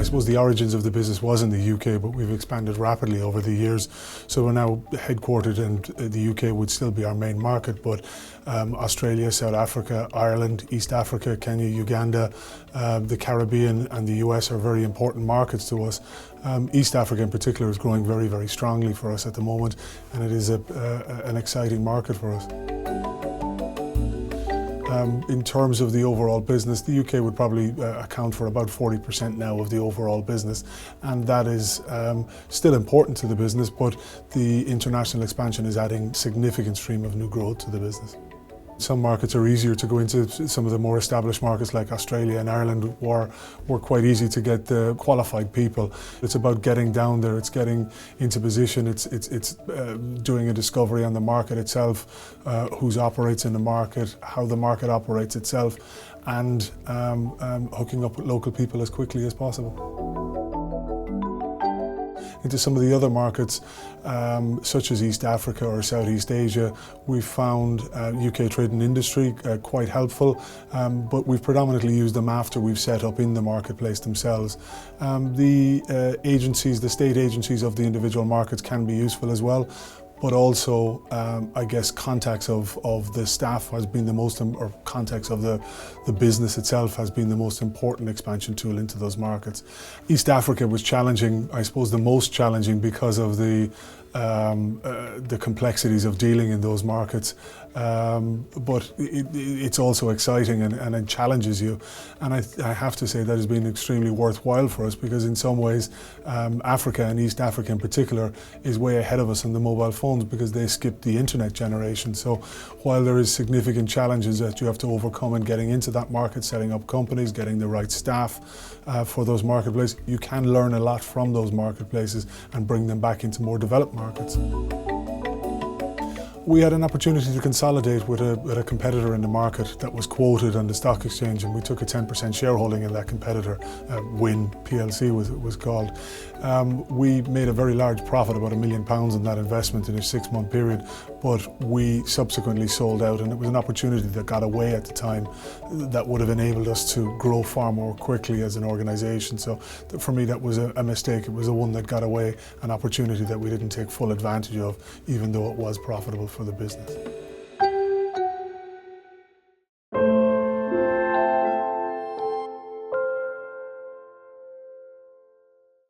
suppose the origins of the business was in the UK, but we've expanded rapidly over the years. So we're now headquartered, and the UK would still be our main market, but Australia, South Africa, Ireland, East Africa, Kenya, Uganda, the Caribbean and the US are very important markets to us. East Africa in particular is growing very, very strongly for us at the moment, and it is an exciting market for us. In terms of the overall business, the UK would probably account for about 40% now of the overall business, and that is still important to the business, but the international expansion is adding significant stream of new growth to the business. Some markets are easier to go into. Some of the more established markets like Australia and Ireland were quite easy to get the qualified people. It's about getting down there, it's getting into position, it's doing a discovery on the market itself, who operates in the market, how the market operates itself, and hooking up with local people as quickly as possible. Into some of the other markets, such as East Africa or Southeast Asia, we've found UK trade and industry quite helpful, but we've predominantly used them after we've set up in the marketplace themselves. The agencies, the state agencies of the individual markets can be useful as well, but also I guess contacts of the staff has been the most, or contacts of the business itself has been the most important expansion tool into those markets. East Africa was challenging, I suppose the most challenging, because of the complexities of dealing in those markets, but it's also exciting and it challenges you, and I have to say that has been extremely worthwhile for us, because in some ways Africa, and East Africa in particular, is way ahead of us on the mobile phones, because they skipped the internet generation. So while there is significant challenges that you have to overcome in getting into that market, setting up companies, getting the right staff for those marketplaces, you can learn a lot from those marketplaces and bring them back into more developed markets. We had an opportunity to consolidate with a competitor in the market that was quoted on the stock exchange, and we took a 10% shareholding in that competitor. WIN PLC was called. We made a very large profit, about £1 million in that investment in a 6-month period, but we subsequently sold out, and it was an opportunity that got away at the time that would have enabled us to grow far more quickly as an organisation. So for me, that was a mistake. It was the one that got away, an opportunity that we didn't take full advantage of, even though it was profitable for the business.